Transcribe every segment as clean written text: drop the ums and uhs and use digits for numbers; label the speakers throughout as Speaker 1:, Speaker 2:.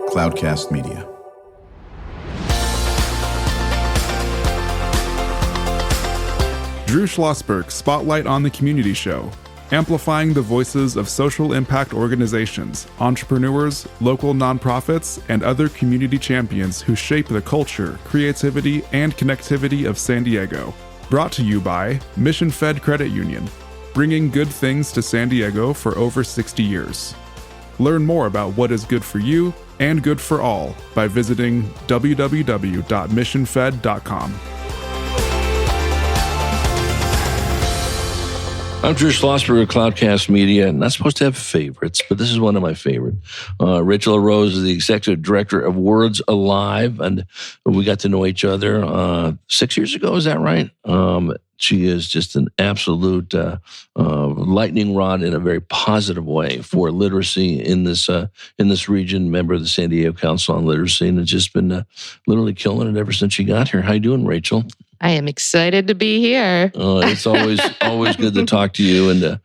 Speaker 1: Cloudcast Media. Drew Schlosberg Spotlight on the Community Show, amplifying the voices of social impact organizations, entrepreneurs, local nonprofits, and other community champions who shape the culture, creativity, and connectivity of San Diego. Brought to you by Mission Fed Credit Union, bringing good things to San Diego for over 60 years. Learn more about what is good for you and good for all by visiting www.missionfed.com.
Speaker 2: I'm Drew Schlosberg of Cloudcast Media. Not supposed to have favorites, but this is one of my favorite. Rachael Orose is the executive director of Words Alive, and we got to know each other 6 years ago. Is that right? She is just an absolute lightning rod in a very positive way for literacy in this region. Member of the San Diego Council on Literacy, and has just been literally killing it ever since she got here. How you doing, Rachael?
Speaker 3: I am excited to be here.
Speaker 2: It's always good to talk to you and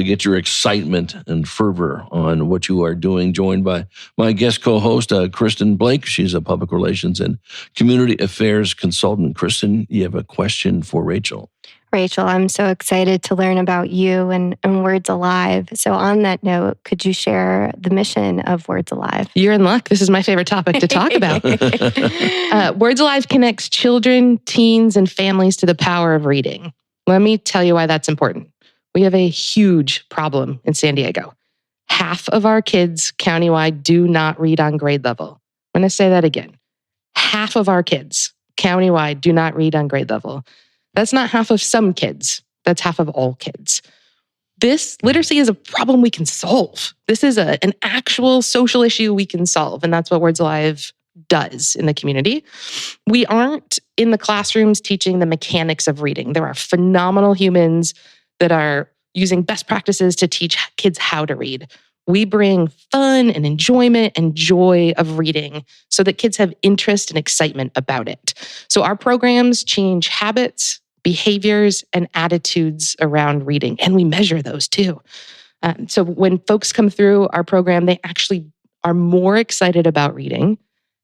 Speaker 2: get your excitement and fervor on what you are doing. Joined by my guest co-host, Kristen Blake. She's a public relations and community affairs consultant. Kristen, you have a question for Rachael.
Speaker 4: Rachael, I'm so excited to learn about you and Words Alive. So on that note, could you share the mission of Words Alive?
Speaker 3: You're in luck. This is my favorite topic to talk about. Words Alive connects children, teens, and families to the power of reading. Let me tell you why that's important. We have a huge problem in San Diego. Half of our kids countywide do not read on grade level. I'm going to say that again. Half of our kids countywide do not read on grade level. That's not half of some kids. That's half of all kids. This literacy is a problem we can solve. This is an actual social issue we can solve. And that's what Words Alive does in the community. We aren't in the classrooms teaching the mechanics of reading. There are phenomenal humans that are using best practices to teach kids how to read. We bring fun and enjoyment and joy of reading so that kids have interest and excitement about it. So our programs change habits, behaviors, and attitudes around reading, and we measure those too. So when folks come through our program, they actually are more excited about reading,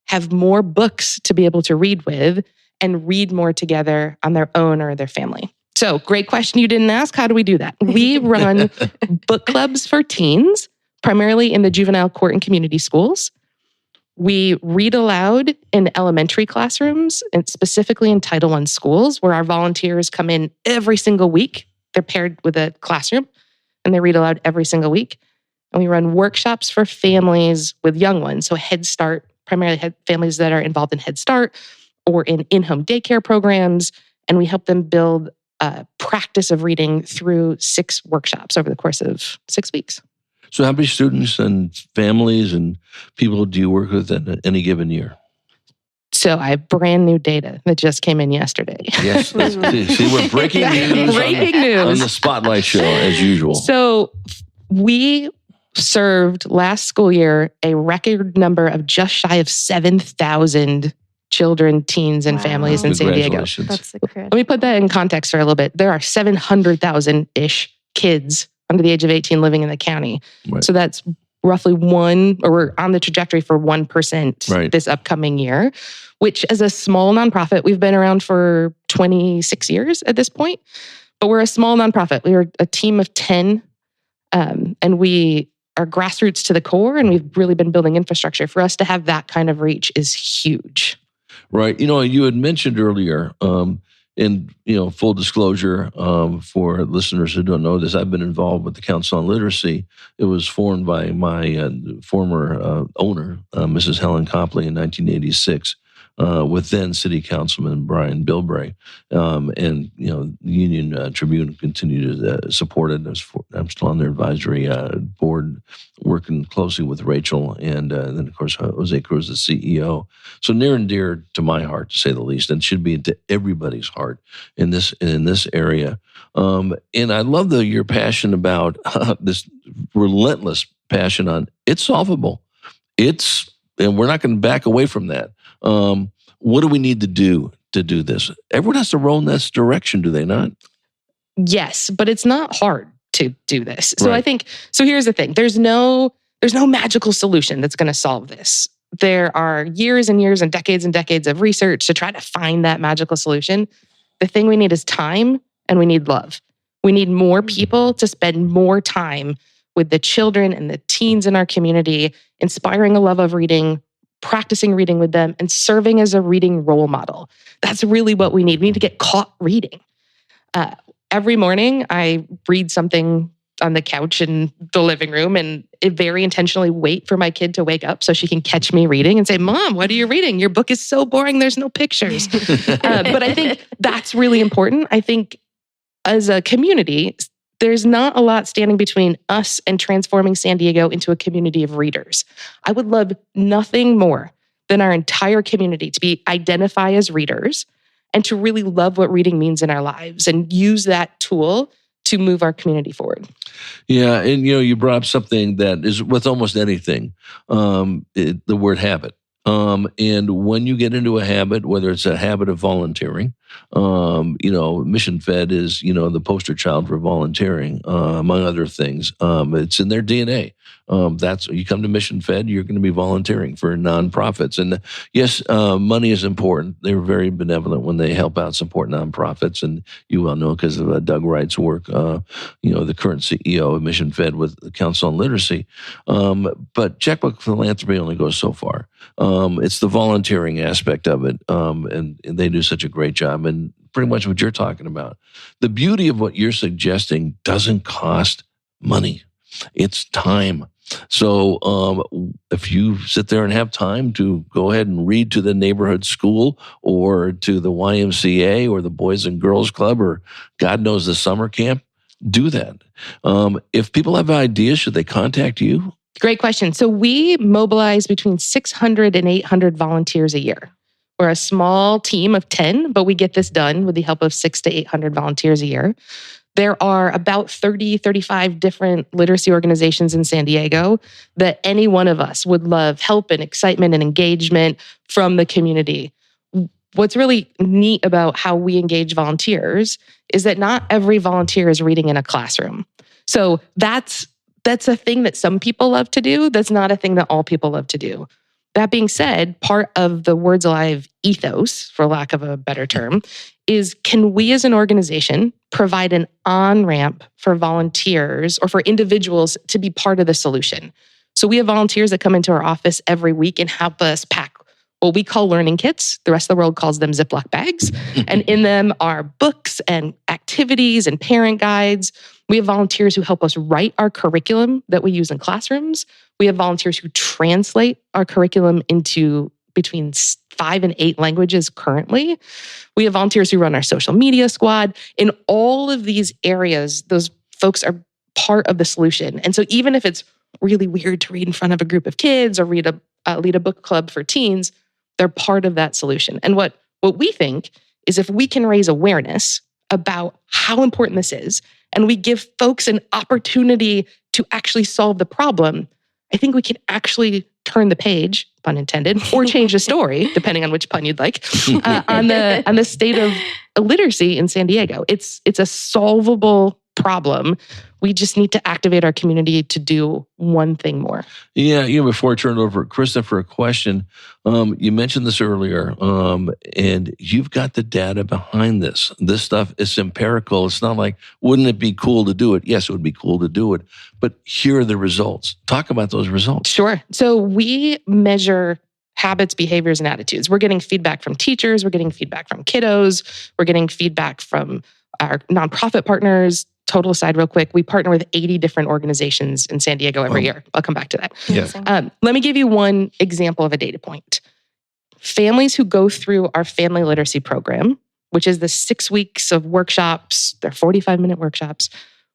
Speaker 3: have more books to be able to read with, and read more together on their own or their family. So great question you didn't ask. How do we do that? We run book clubs for teens, primarily in the juvenile court and community schools. We read aloud in elementary classrooms, and specifically in Title I schools, where our volunteers come in every single week. They're paired with a classroom, and they read aloud every single week. And we run workshops for families with young ones, so Head Start, primarily families that are involved in Head Start or in-home daycare programs, and we help them build a practice of reading through 6 workshops over the course of 6 weeks.
Speaker 2: So how many students and families and people do you work with in any given year?
Speaker 3: So I have brand new data that just came in yesterday.
Speaker 2: Yes. See, we're breaking news, on the Spotlight Show, as usual.
Speaker 3: So we served last school year a record number of just shy of 7,000 children, teens, and families in San Diego.
Speaker 4: That's incredible.
Speaker 3: Let me put that in context for a little bit. There are 700,000-ish kids under the age of 18 living in the county. Right. So that's roughly we're on the trajectory for 1% this upcoming year, which as a small nonprofit, we've been around for 26 years at this point, but we're a small nonprofit. We are a team of 10, and we are grassroots to the core, and we've really been building infrastructure. For us to have that kind of reach is huge.
Speaker 2: Right. You had mentioned earlier, in full disclosure, for listeners who don't know this, I've been involved with the Council on Literacy. It was formed by my former owner, Mrs. Helen Copley, in 1986, with then City Councilman Brian Bilbray, and the Union Tribune continued to support it. I'm still on their advisory board, working closely with Rachael, and then of course Jose Cruz, the CEO. So near and dear to my heart, to say the least, and should be into everybody's heart in this area. And I love your passion about this relentless passion on it's solvable. And we're not going to back away from that. What do we need to do this? Everyone has to roll in this direction, do they not?
Speaker 3: Yes, but it's not hard to do this. So I think, here's the thing. There's no magical solution that's going to solve this. there are years and years and decades of research to try to find that magical solution. The thing we need is time, and we need love. We need more people to spend more time with the children and the teens in our community, inspiring a love of reading, practicing reading with them, and serving as a reading role model. That's really what we need. We need to get caught reading. Every morning, I read something on the couch in the living room and very intentionally wait for my kid to wake up so she can catch me reading and say, Mom, what are you reading? Your book is so boring. There's no pictures. But I think that's really important. I think as a community, there's not a lot standing between us and transforming San Diego into a community of readers. I would love nothing more than our entire community to identify as readers and to really love what reading means in our lives and use that tool to move our community forward.
Speaker 2: Yeah, and you brought up something that is with almost anything, the word habit. And when you get into a habit, whether it's a habit of volunteering, Mission Fed is, the poster child for volunteering, among other things. It's in their DNA. You come to Mission Fed, you're going to be volunteering for nonprofits. And yes, money is important. They're very benevolent when they help out support nonprofits. And you well know because of Doug Wright's work, the current CEO of Mission Fed with the Council on Literacy. But checkbook philanthropy only goes so far. It's the volunteering aspect of it. And they do such a great job. And pretty much what you're talking about. The beauty of what you're suggesting doesn't cost money. It's time. So if you sit there and have time to go ahead and read to the neighborhood school or to the YMCA or the Boys and Girls Club or God knows the summer camp, do that. If people have ideas, should they contact you?
Speaker 3: Great question. So we mobilize between 600 and 800 volunteers a year. We're a small team of 10, but we get this done with the help of 600 to 800 volunteers a year. There are about 30, 35 different literacy organizations in San Diego that any one of us would love help and excitement and engagement from the community. What's really neat about how we engage volunteers is that not every volunteer is reading in a classroom. So that's a thing that some people love to do. That's not a thing that all people love to do. That being said, part of the Words Alive ethos, for lack of a better term, is can we as an organization provide an on-ramp for volunteers or for individuals to be part of the solution? So we have volunteers that come into our office every week and help us pack what we call learning kits. The rest of the world calls them Ziploc bags. And in them are books and activities and parent guides. We have volunteers who help us write our curriculum that we use in classrooms. We have volunteers who translate our curriculum into between 5 and 8 languages currently. We have volunteers who run our social media squad. In all of these areas, those folks are part of the solution. And so even if it's really weird to read in front of a group of kids or lead a book club for teens, they're part of that solution. And what we think is if we can raise awareness about how important this is, and we give folks an opportunity to actually solve the problem, I think we can actually turn the page, pun intended, or change the story, depending on which pun you'd like, on the state of literacy in San Diego. It's a solvable problem. We just need to activate our community to do one thing more. Yeah,
Speaker 2: before I turn it over to Krista for a question, you mentioned this earlier, and you've got the data behind this. This stuff is empirical. It's not like, wouldn't it be cool to do it? Yes, it would be cool to do it, but here are the results. Talk about those results.
Speaker 3: Sure. So we measure habits, behaviors, and attitudes. We're getting feedback from teachers. We're getting feedback from kiddos. We're getting feedback from our nonprofit partners. Total aside real quick, we partner with 80 different organizations in San Diego every year. I'll come back to that.
Speaker 2: Yeah.
Speaker 3: Let me give you one example of a data point. Families who go through our family literacy program, which is the 6 weeks of workshops, they're 45-minute workshops,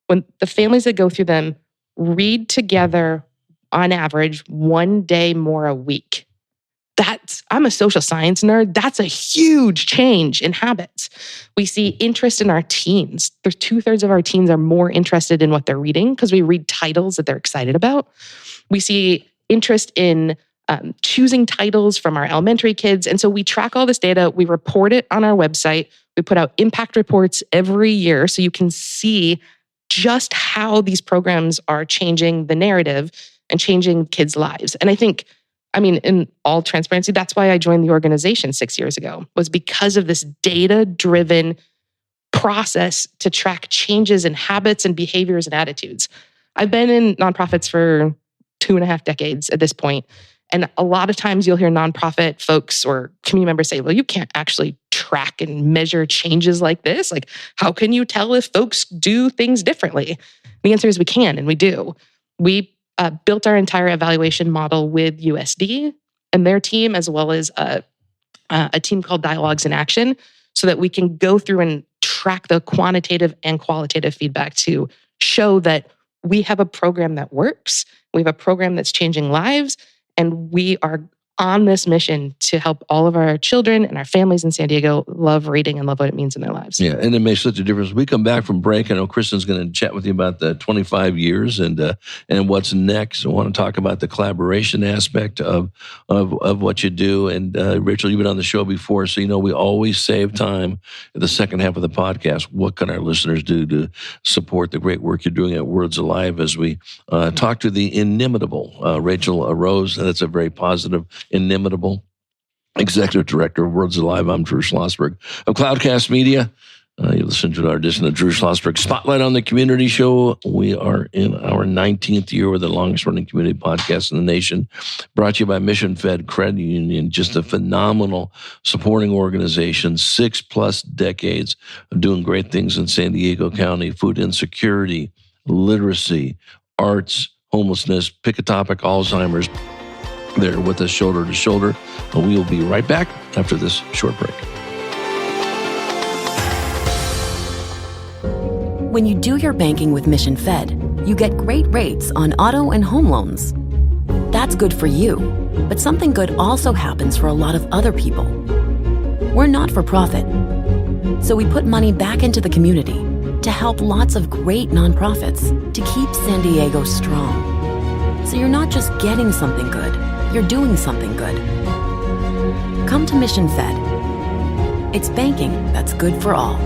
Speaker 3: when the families that go through them read together on average 1 day more a week. I'm a social science nerd. That's a huge change in habits. We see interest in our teens. There's 2/3 of our teens are more interested in what they're reading because we read titles that they're excited about. We see interest in choosing titles from our elementary kids. And so we track all this data. We report it on our website. We put out impact reports every year so you can see just how these programs are changing the narrative and changing kids' lives. And I think I mean, in all transparency, that's why I joined the organization 6 years ago, was because of this data-driven process to track changes in habits and behaviors and attitudes. I've been in nonprofits for 2.5 decades at this point. And a lot of times you'll hear nonprofit folks or community members say, well, you can't actually track and measure changes like this. Like, how can you tell if folks do things differently? The answer is we can, and we do. We built our entire evaluation model with USD and their team, as well as a team called Dialogues in Action, so that we can go through and track the quantitative and qualitative feedback to show that we have a program that works. We have a program that's changing lives, and we are on this mission to help all of our children and our families in San Diego love reading and love what it means in their lives.
Speaker 2: Yeah, and it makes such a difference. We come back from break. I know Kristen's going to chat with you about the 25 years and what's next. I want to talk about the collaboration aspect of what you do. And Rachel, you've been on the show before, so you know we always save time at the second half of the podcast. What can our listeners do to support the great work you're doing at Words Alive as we talk to the inimitable Rachael Orose? That's a very positive, inimitable Executive Director of Words Alive. I'm Drew Schlosberg of Cloudcast Media. You listen to our edition of Drew Schlosberg Spotlight on the Community Show. We are in our 19th year with the longest running community podcast in the nation. Brought to you by Mission Fed Credit Union, just a phenomenal supporting organization, 6+ decades of doing great things in San Diego County, food insecurity, literacy, arts, homelessness, pick a topic, Alzheimer's. They're with us shoulder to shoulder. And we will be right back after this short break.
Speaker 5: When you do your banking with Mission Fed, you get great rates on auto and home loans. That's good for you, but something good also happens for a lot of other people. We're not for profit, so we put money back into the community to help lots of great nonprofits to keep San Diego strong. So you're not just getting something good, you're doing something good. Come to Mission Fed. It's banking that's good for all.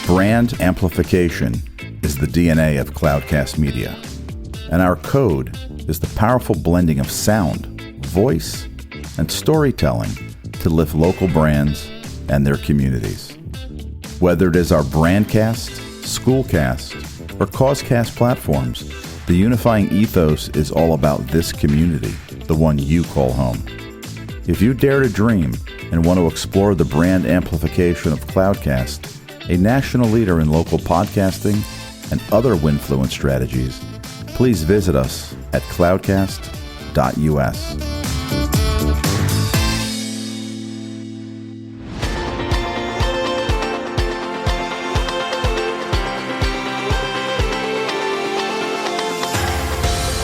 Speaker 6: Brand amplification is the DNA of Cloudcast Media, and our code is the powerful blending of sound, voice, and storytelling to lift local brands and their communities. Whether it is our Brandcast, Schoolcast, or Causecast platforms, the unifying ethos is all about this community, the one you call home. If you dare to dream and want to explore the brand amplification of Cloudcast, a national leader in local podcasting and other Winfluence strategies, please visit us at cloudcast.us.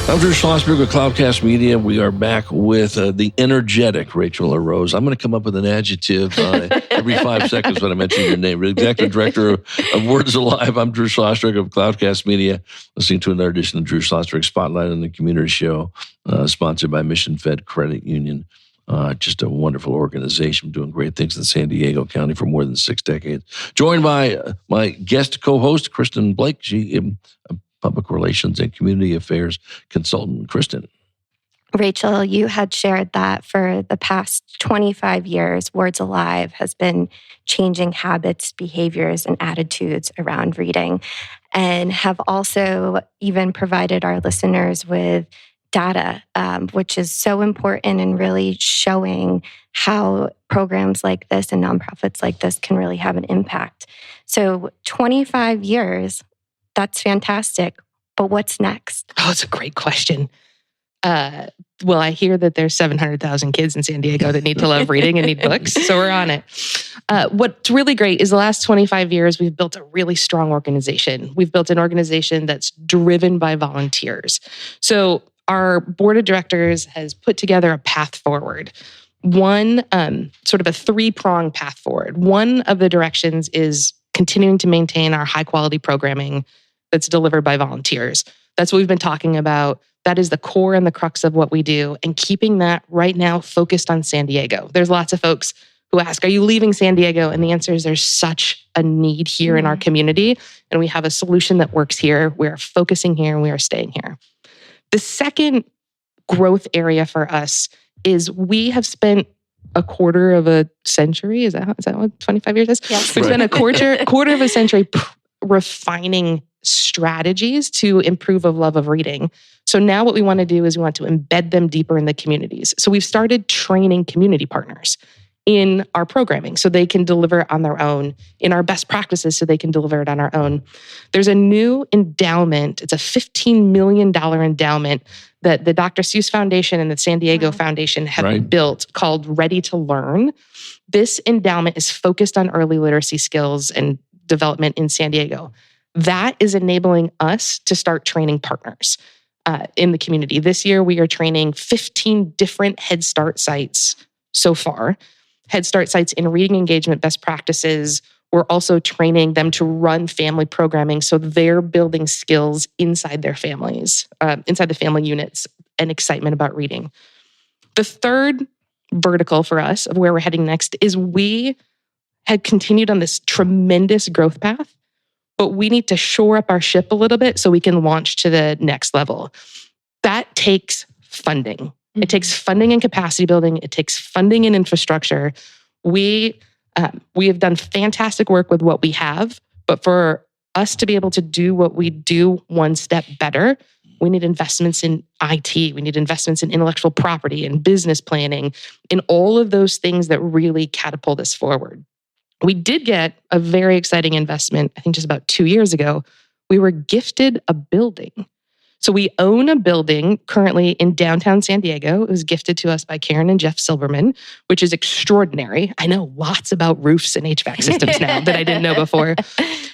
Speaker 2: I'm Drew Schlosberg with Cloudcast Media. We are back with the energetic Rachael Orose. I'm going to come up with an adjective every 5 seconds when I mention your name. Executive Director of Words Alive. I'm Drew Schlosberg of Cloudcast Media. Listening to another edition of Drew Schlosberg Spotlight on the Community Show, sponsored by Mission Fed Credit Union. Just a wonderful organization doing great things in San Diego County for more than 6 decades. Joined by my guest co-host, Kristen Blake. She is a public relations and community affairs consultant. Kristen.
Speaker 4: Rachael, you had shared that for the past 25 years, Words Alive has been changing habits, behaviors, and attitudes around reading, and have also even provided our listeners with data, which is so important in really showing how programs like this and nonprofits like this can really have an impact. So 25 years, that's fantastic. But what's next?
Speaker 3: Oh, it's a great question. Well, I hear that there's 700,000 kids in San Diego that need to love reading and need books, so we're on it. What's really great is the last 25 years, we've built a really strong organization. We've built an organization that's driven by volunteers. So our board of directors has put together a path forward. One, sort of a 3-pronged path forward. One of the directions is continuing to maintain our high-quality programming that's delivered by volunteers. That's what we've been talking about. That is the core and the crux of what we do, and keeping that right now focused on San Diego. There's lots of folks who ask, are you leaving San Diego? And the answer is there's such a need here in our community, and we have a solution that works here. We are focusing here, and we are staying here. The second growth area for us is we have spent a quarter of a century. Is that what 25 years is?
Speaker 4: Yes.
Speaker 3: We've spent a quarter of a century refining strategies to improve a love of reading. So now what we want to do is we want to embed them deeper in the communities. So we've started training community partners in our programming so they can deliver it on their own, in our best practices so they can deliver it on our own. There's a new endowment. It's a $15 million endowment that the Dr. Seuss Foundation and the San Diego Foundation have built called Ready to Learn. This endowment is focused on early literacy skills and development in San Diego. That is enabling us to start training partners in the community. This year, we are training 15 different Head Start sites so far. Head Start sites in reading engagement best practices. We're also training them to run family programming so they're building skills inside their families, inside the family units, and excitement about reading. The third vertical for us of where we're heading next is we had continued on this tremendous growth path, but we need to shore up our ship a little bit so we can launch to the next level. That takes funding. It takes funding and capacity building. It takes funding and infrastructure. We have done fantastic work with what we have, but for us to be able to do what we do one step better, we need investments in IT. We need investments in intellectual property and business planning, in all of those things that really catapult us forward. We did get a very exciting investment, I think just about 2 years ago. We were gifted a building. So we own a building currently in downtown San Diego. It was gifted to us by Karen and Jeff Silverman, which is extraordinary. I know lots about roofs and HVAC systems now that I didn't know before.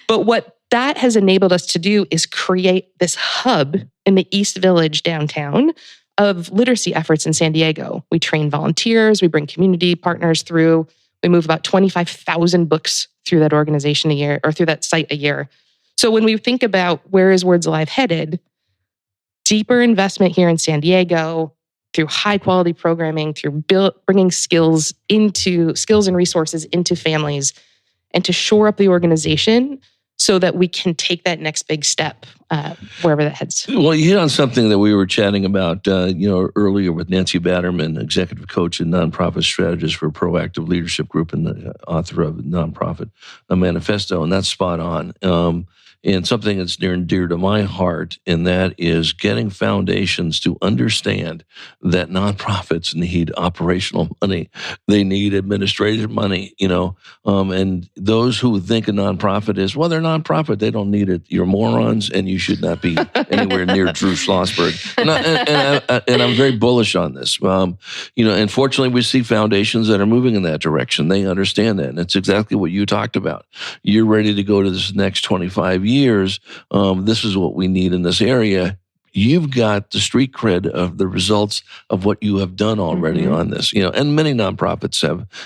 Speaker 3: But what that has enabled us to do is create this hub in the East Village downtown of literacy efforts in San Diego. We train volunteers, we bring community partners through. We move about 25,000 books through that organization a year, or through that site a year. So when we think about where is Words Alive headed, deeper investment here in San Diego through high quality programming, through bringing skills and resources into families, and to shore up the organization so that we can take that next big step wherever that heads.
Speaker 2: Well, you hit on something that we were chatting about earlier with Nancy Batterman, executive coach and nonprofit strategist for Proactive Leadership Group and the author of Nonprofit Manifesto, and that's spot on. And something that's near and dear to my heart, and that is getting foundations to understand that nonprofits need operational money. They need administrative money, and those who think a nonprofit is, well, they're nonprofit, they don't need it. You're morons, and you should not be anywhere near Drew Schlosberg. And I'm very bullish on this. And fortunately, we see foundations that are moving in that direction. They understand that, and it's exactly what you talked about. You're ready to go to this next 25 years, this is what we need in this area. You've got the street cred of the results of what you have done already on this, and many nonprofits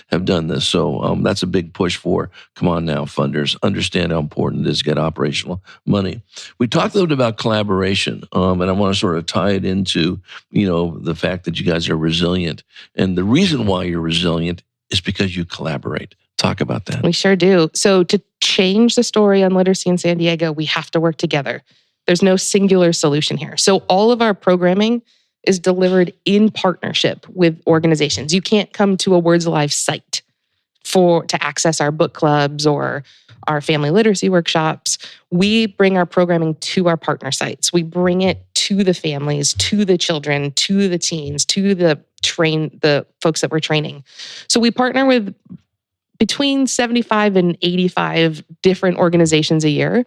Speaker 2: have done this. So that's a big push for, come on now, funders, understand how important it is to get operational money. We talked a little bit about collaboration, and I want to sort of tie it into, the fact that you guys are resilient. And the reason why you're resilient is because you collaborate. Talk about that.
Speaker 3: We sure do. So to change the story on literacy in San Diego, we have to work together. There's no singular solution here. So all of our programming is delivered in partnership with organizations. You can't come to a Words Alive site to access our book clubs or our family literacy workshops. We bring our programming to our partner sites. We bring it to the families, to the children, to the teens, to the folks that we're training. So we partner with between 75 and 85 different organizations a year,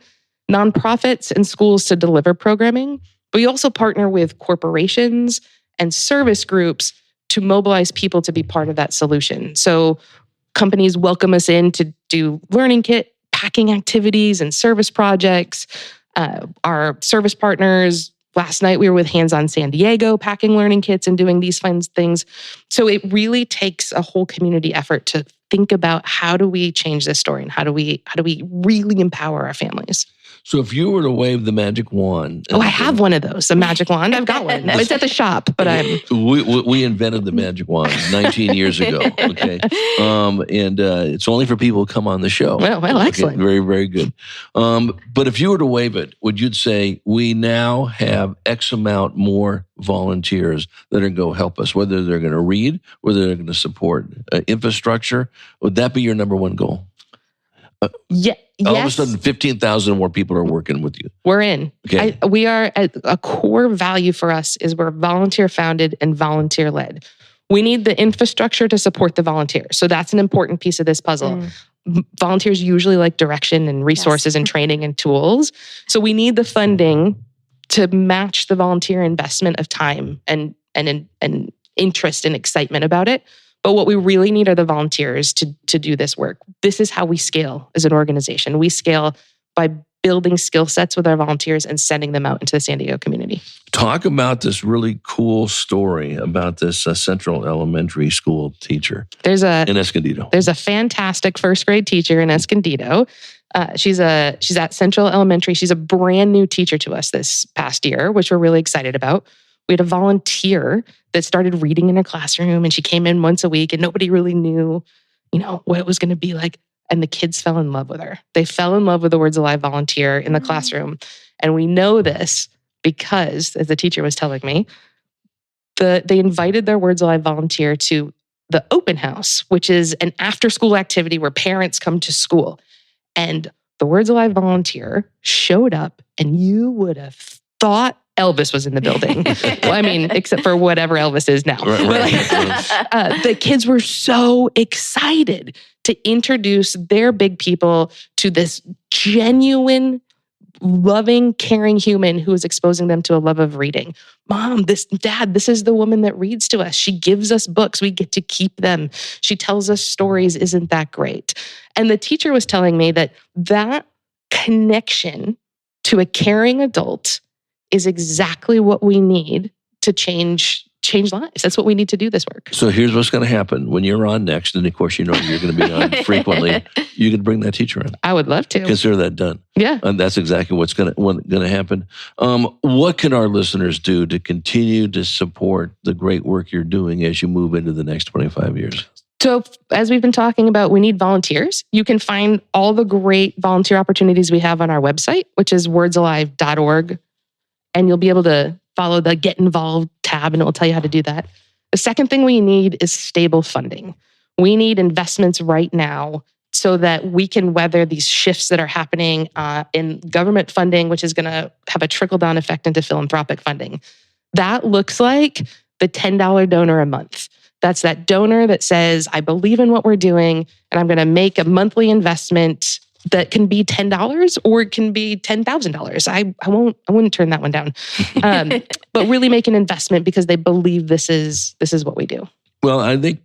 Speaker 3: nonprofits and schools to deliver programming. But we also partner with corporations and service groups to mobilize people to be part of that solution. So companies welcome us in to do learning kit, packing activities, and service projects. Our service partners, last night we were with Hands On San Diego, packing learning kits and doing these fun things. So it really takes a whole community effort to think about how do we change this story and how do we really empower our families.
Speaker 2: So if you were to wave the magic wand...
Speaker 3: I have one of those, a magic wand. I've got one. It's at the shop, but
Speaker 2: We invented the magic wand 19 years ago, okay? And it's only for people who come on the show.
Speaker 3: Well, excellent.
Speaker 2: Okay, very, very good. But if you were to wave it, would you say, we now have X amount more volunteers that are going to go help us, whether they're going to read, whether they're going to support infrastructure? Would that be your number one goal? All of a sudden, 15,000 more people are working with you.
Speaker 3: We're in.
Speaker 2: Okay.
Speaker 3: We are a core value for us is we're volunteer founded and volunteer led. We need the infrastructure to support the volunteers. So that's an important piece of this puzzle. Volunteers usually like direction and resources and training and tools. So we need the funding to match the volunteer investment of time and interest and excitement about it. But what we really need are the volunteers to do this work. This is how we scale as an organization. We scale by building skill sets with our volunteers and sending them out into the San Diego community.
Speaker 2: Talk about this really cool story about this Central Elementary School teacher in Escondido.
Speaker 3: There's a fantastic first grade teacher in Escondido. She's at Central Elementary. She's a brand new teacher to us this past year, which we're really excited about. We had a volunteer that started reading in her classroom, and she came in once a week, and nobody really knew, what it was going to be like. And the kids fell in love with her. They fell in love with the Words Alive volunteer in the classroom. And we know this because, as the teacher was telling me, they invited their Words Alive volunteer to the open house, which is an after-school activity where parents come to school. And the Words Alive volunteer showed up, and you would have thought Elvis was in the building. Well, I mean, except for whatever Elvis is now. Right. The kids were so excited to introduce their big people to this genuine, loving, caring human who is exposing them to a love of reading. Mom, Dad, this is the woman that reads to us. She gives us books. We get to keep them. She tells us stories. Isn't that great? And the teacher was telling me that connection to a caring adult is exactly what we need to change lives. That's what we need to do this work.
Speaker 2: So here's what's going to happen. When you're on next, and of course, you're going to be on frequently, you can bring that teacher in.
Speaker 3: I would love to.
Speaker 2: Consider that done.
Speaker 3: Yeah.
Speaker 2: And that's exactly what's going to happen. What can our listeners do to continue to support the great work you're doing as you move into the next 25 years?
Speaker 3: So as we've been talking about, we need volunteers. You can find all the great volunteer opportunities we have on our website, which is wordsalive.org. And you'll be able to follow the Get Involved tab, and it will tell you how to do that. The second thing we need is stable funding. We need investments right now so that we can weather these shifts that are happening in government funding, which is going to have a trickle-down effect into philanthropic funding. That looks like the $10 donor a month. That's that donor that says, I believe in what we're doing, and I'm going to make a monthly investment that can be $10 or it can be $10,000. I wouldn't turn that one down. But really make an investment because they believe this is what we do.
Speaker 2: Well, I think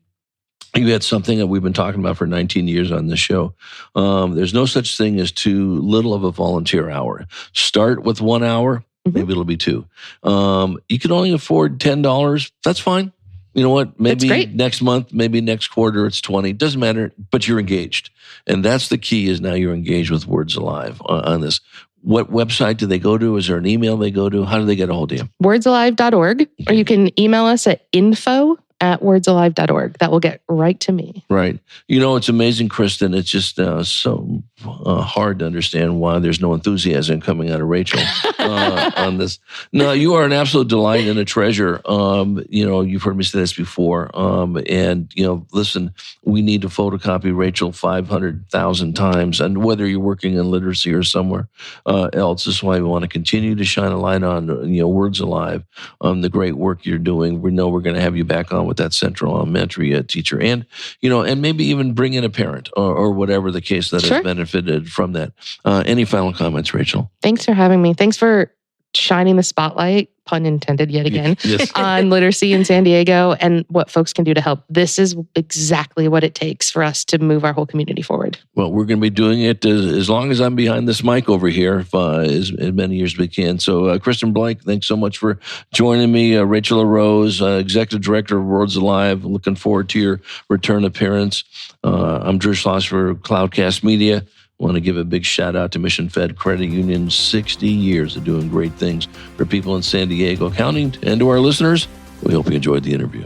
Speaker 2: you had something that we've been talking about for 19 years on this show. There's no such thing as too little of a volunteer hour. Start with 1 hour, maybe it'll be 2. You can only afford $10. That's fine. You know what? Maybe next month, maybe next quarter, it's 20. Doesn't matter, but you're engaged. And that's the key is now you're engaged with Words Alive on this. What website do they go to? Is there an email they go to? How do they get a hold of you?
Speaker 3: Wordsalive.org, or you can email us at info@wordsalive.org. That will get right to me.
Speaker 2: Right. It's amazing, Kristen. It's just so hard to understand why there's no enthusiasm coming out of Rachel on this. No, you are an absolute delight and a treasure. You've heard me say this before. Listen, we need to photocopy Rachel 500,000 times. And whether you're working in literacy or somewhere else, this is why we want to continue to shine a light on, Words Alive, the great work you're doing. We know we're going to have you back on with that Central Elementary teacher and maybe even bring in a parent or whatever the case that has benefited from that. Any final comments, Rachel?
Speaker 3: Thanks for having me. Thanks for shining the spotlight, pun intended yet again, on literacy in San Diego and what folks can do to help. This is exactly what it takes for us to move our whole community forward.
Speaker 2: Well, we're going to be doing it as long as I'm behind this mic over here, as many years as we can. So, Kristen Blake, thanks so much for joining me. Rachael Orose, Executive Director of Words Alive. Looking forward to your return appearance. I'm Drew Schlosberg, Cloudcast Media. I want to give a big shout out to Mission Fed Credit Union, 60 years of doing great things for people in San Diego County. And to our listeners, we hope you enjoyed the interview.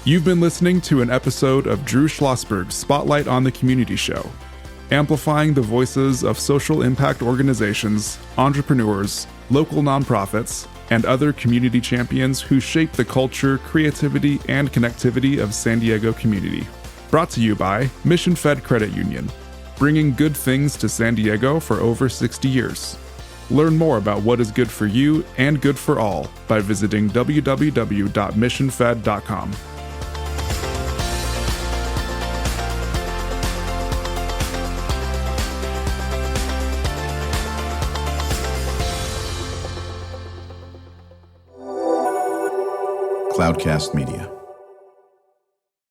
Speaker 1: You've been listening to an episode of Drew Schlosberg's Spotlight on the Community Show, amplifying the voices of social impact organizations, entrepreneurs, local nonprofits, and other community champions who shape the culture, creativity, and connectivity of San Diego community. Brought to you by Mission Fed Credit Union, bringing good things to San Diego for over 60 years. Learn more about what is good for you and good for all by visiting www.missionfed.com.
Speaker 6: Cloudcast Media.